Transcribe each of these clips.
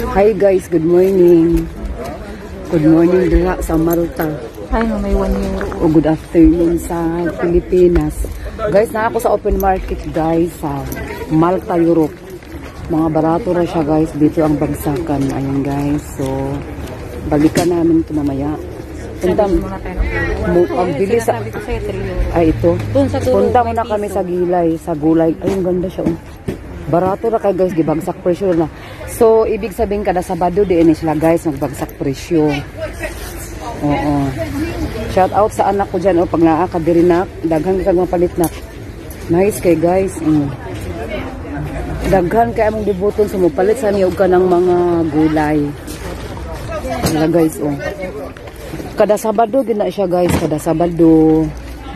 Hi guys, good morning. Good morning diha sa Malta. Ay, no, may 1 euro. O good afternoon sa Pilipinas. Guys, na ako sa open market guys sa Malta, Europe. Mga barato na siya guys. Dito ang bagsakan. Ayan guys. So, balikan namin ito mamaya. Punta pagbili sa ay ito. Punta muna kami sa gilay, sa gulay. Ayun ganda siya. Oh. Barato na kay guys, gibagsak presyo na. So, ibig sabihin kada Sabado diin sila guys magbagsak presyo. Oo. Shout out sa anak ko dyan. O, pag naakadiri na, daghan kag mapalit na. Nice kay guys. Daghan kay among dibuton sumupalit sa niyog ka ng mga gulay. Wala guys, oh. Kada Sabado gina siya guys, kada Sabado.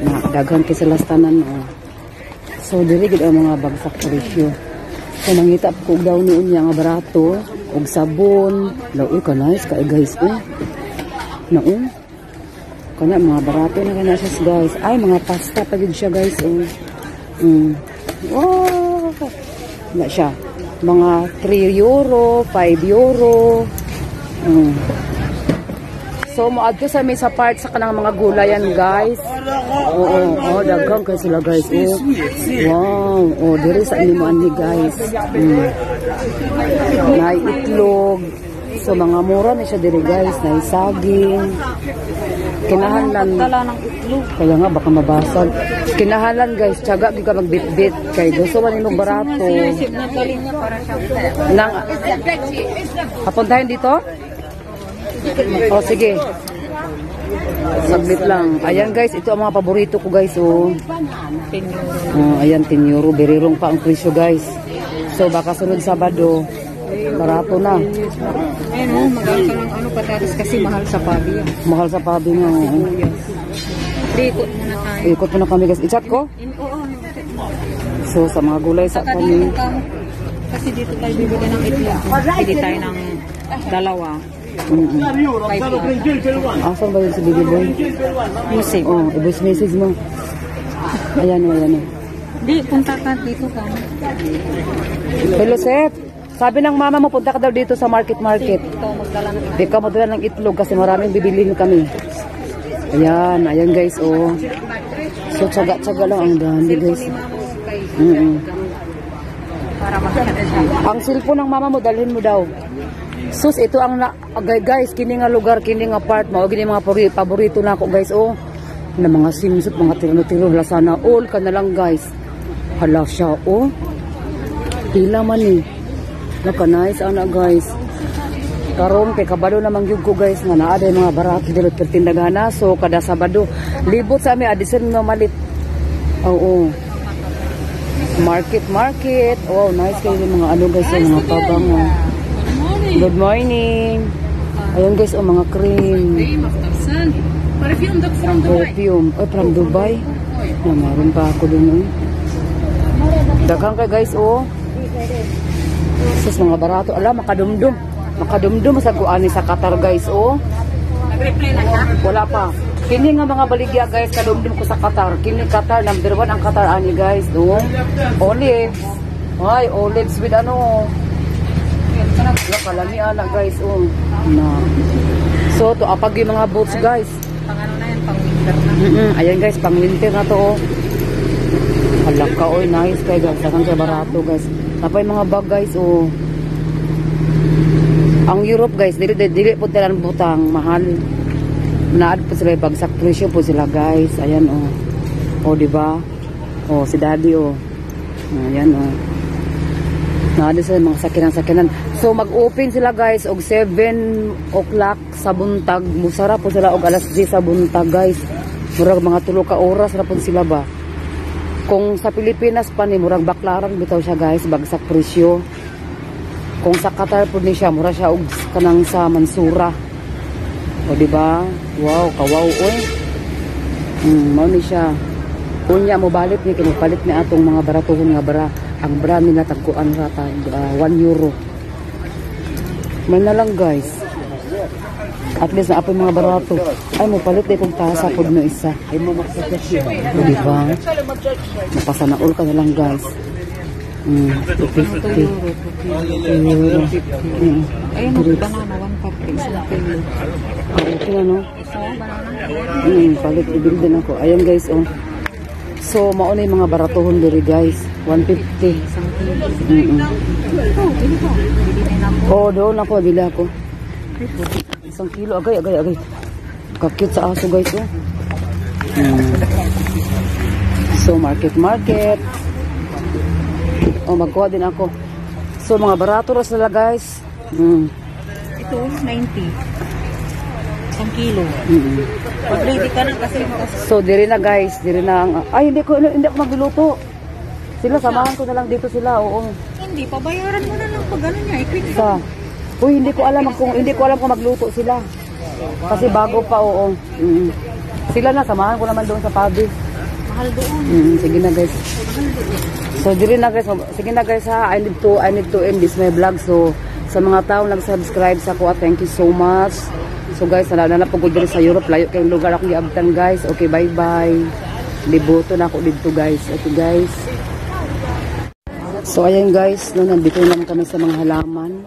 Na daghan kay sa lastanan, oh. So diri gid ang mga bagsak presyo. So mangita ko daw niun nga barato og sabon. Laoy ka nice kay guys, oh. Naon. Kana mga barato na kana siya guys. Ay mga pasta pa gid siya guys, oh. Oh. Na siya. Mga 3 euro, 5 euro. So, maadto sa may sa part sa kanang mga gulayan, guys. Oo, daghang kay sila, guys. Oh. Wow. Oh, diri sa iniman ni guys. May itlog. So, mga mura na siya diri, guys. May saging. Kinahanglan. Dala ng itlog. Kaya nga, baka mabasag. Kinahanglan, guys. Tiyaga, di ka magbit-bit. Kaya gusto man yung barato. Nang, papuntahin dito? Oh, sige. Saglit lang. Ayan guys, ito ang mga paborito ko guys. Oh. Ayan, 10 euro. Berirong pa ang presyo guys. So baka sunod Sabado, barato na. Ayun oh, magkano ng ano patatas kasi mahal sa pabi. Mahal sa pabi nga. Ikot muna tayo. Ikot muna kami guys. I-chat ko? Oo. So sa mga gulay sa kami. Kasi dito tayo bibili ng itlog. Bili tayo ng dalawa. Asan ba yun si Baby Boy? Music. Oh, i-voice message mo. Ayan o, ayan o. Di, punta ka dito ka. Hello, Seth. Sabi ng mama mo, punta ka daw dito sa market. Ikaw magdala ng itlog. Ikaw magdala ng itlog kasi maraming bibilihin kami. Ayan, ayan guys, oh. So, tsaga-tsaga lang ang dami guys. Para makakita siya. Ang cellphone ng mama mo, dalhin mo daw. Sus, ito ang guys, kini nga lugar, kini nga part, mao gini mga paborito na ako guys, oh. Na mga simsut, mga tiro-tiro, hala sana all ka na lang guys. Hala siya, oh. Pila man eh. Naka-nice, ana guys. Karon kay kabado namang gyud ko guys, nga naa day mga barato dito pertindagana. So kada Sabado, libot sa ami adisen nga malit. Oo. Market. Oh, nice kayo mga ano guys, yung mga pabango. Good morning. Ayun guys, oh, mga cream. Perfume. Oh, from Dubai. Meron pa ako dun. Daghang kay guys, oh. Sus, mga barato. Ala, makadumdum. Makadumdum sa kuani sa Qatar guys, oh. Nag-reply na siya? Wala pa. Kini nga mga baligya guys, kadumdum ko sa Qatar. Kini Qatar, number 1 ang Qatar ani guys, oh. Olives. Ay, olives with ano. Kalami anak guys, oh. Na. So, to apag yung mga boots guys. Pang ano na yan, pang winter na. Ayan guys, pang winter na to, oh. Halak ka, oh, nice kay guys. Sakang kay barato guys. Tapay mga bag guys, oh. Ang Europe guys, dili po talang butang, mahal. Naad po sila, bagsak presyo po sila guys. Ayan, oh. Oh, diba? Oh, si daddy, oh. Ayan, oh. Naadi sila mga sakinan. So mag-open sila guys og 7 o'clock sa buntag. Musara po sila og alas 10 sa buntag guys. Murag mga 3 ka oras ra po sila ba. Kung sa Pilipinas pa ni murag baklaran bitaw siya guys, bagsak presyo. Kung sa Qatar po ni siya, mura siya og kanang sa Mansura. O di ba? Wow, kawaw oy. Mao ni siya. Unya mo balik ni kinupalit ni atong mga baratuhon nga bara. Ang bra nila tagkuan ra tag 1 euro. May na lang guys. At least na apoy mga barato. Ay mo palit day kung tasa pod no isa. Ay mo maksasya. Di ba? Napasanaol ka na lang guys. 250. euro. Euro. Ayun, banana, 150. Isang kilo. Okay na, no? So, banana. Palit ibil din ako. Ayan guys, oh. So, mauna yung mga baratohon diri guys. 150. Isang kilo. Oh, Bili ko. Bili din ako. oh, doon ako, bili ako. 1 kilo, agay. Kakit sa aso guys, oh. So, market. Oh, magkuha din ako. So, mga barato rin sila guys. Ito, 90. Isang kilo. Pag-ready ka na kasi So, diri na guys, diri na ang... Ay, hindi ako magluluto. Sila, samahan ko na lang dito sila, oo. hindi, pabayaran mo na lang pag ano niya, i-quick Sa, uy, hindi ko alam kung magluto sila. Kasi bago pa, oo. Sila na, samahan ko naman doon sa pubis. mahal doon. Sige na guys. So, diri na guys. Sige na guys ha. I need to end this my vlog. So, sa mga taong nag-subscribe sa ko, thank you so much. So guys, nananap ko diri sa Europe. Layo kayong lugar akong giabtan guys. Okay, bye-bye. Libuto na ako dito guys. Okay guys. So, ayan guys. Nandito naman kami sa mga halaman.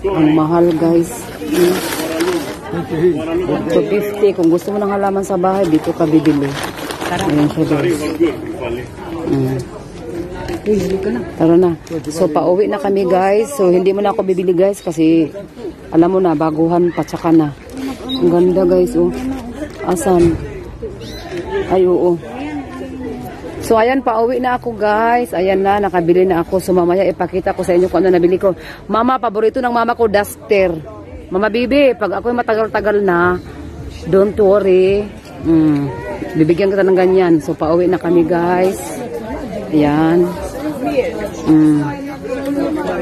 Ang mahal guys. 250. Kung gusto mo ng halaman sa bahay, dito ka bibili. Ayan siya guys. Tara na. So, pauwi na kami guys. So, hindi mo na ako bibili guys kasi alam mo na, baguhan pa tsaka na. Ang ganda guys, oh. Asan? Ay, oo. So, ayan, pauwi na ako guys. Ayan na, nakabili na ako. So, mamaya ipakita ko sa inyo kung ano nabili ko. Mama, paborito ng mama ko, duster. Mama Bibi, pag ako'y matagal-tagal na, don't worry. Bibigyan kita ng ganyan. So, pauwi na kami guys. Ayan.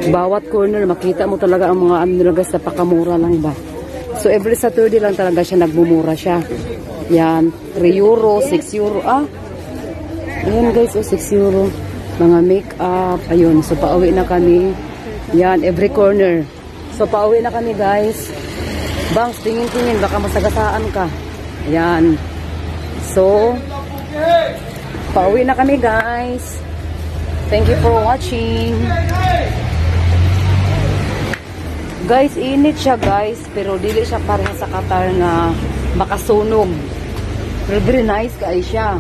Bawat corner, makita mo talaga ang mga ano nila guys, napakamura lang ba. So, every Saturday lang talaga siya, nagmumura siya. Yan. 3 euro, 6 euro. Ayan guys, 6 euro. Mga make-up. Ayun. So, pauwi na kami. Yan, every corner. So, pauwi na kami guys. Bangs, tingin-tingin, baka masagasaan ka. Ayan. So, pauwi na kami guys. Thank you for watching. Guys, init siya guys. Pero dili siya parang sa Qatar na makasunog. Pero very nice ka siya.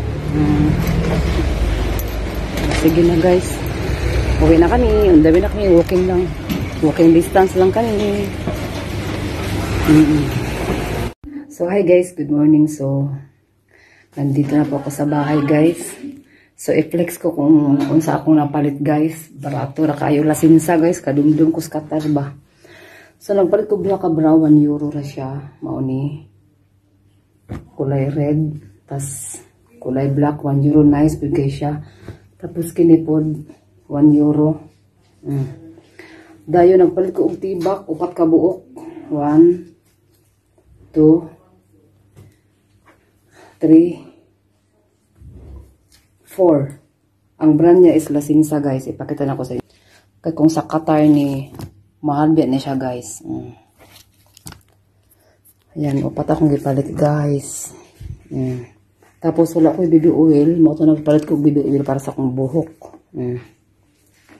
Sige na guys. Uwi na kami. Undawi na kami. Walking lang. Walking distance lang kami. So hi guys. Good morning. So, nandito na po ako sa bahay guys. So, i-flex ko kung sa akong napalit guys. Barato na kayo lasinsa guys. Kadumdum ko sa Qatar ba. So, nagpalit ko ka brown. 1 euro na siya. Mauni. Kulay red. Tas kulay black. 1 euro. Nice. Bigay siya. Tapos kinipod. 1 euro. Dayo, nagpalit ko og tibak. 4 ka buok. 1, 2, 3, 4. Ang brand niya is Lasinsa guys. Ipakita na ko sa inyo. Kaya kung sa Qatar ni mahal biyan na siya guys. Ayan. Upat akong gipalit guys. Tapos wala ko baby oil. Mauto nagpalit ko baby oil para sa akong buhok.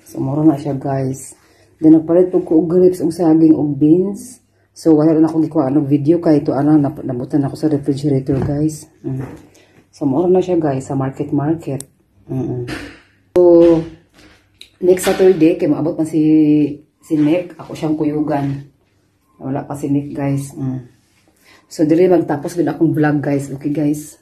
So mura na siya guys. Then nagpalit ko og grapes, og saging, og beans. So wala na akong gikuha ng video kay ito nabutan ako sa refrigerator guys. So, mura na siya guys sa market. So, next Saturday, kaya maabot man si Nick, ako siyang kuyugan. Wala pa si Nick guys. So, dili magtapos din akong vlog guys. Okay guys.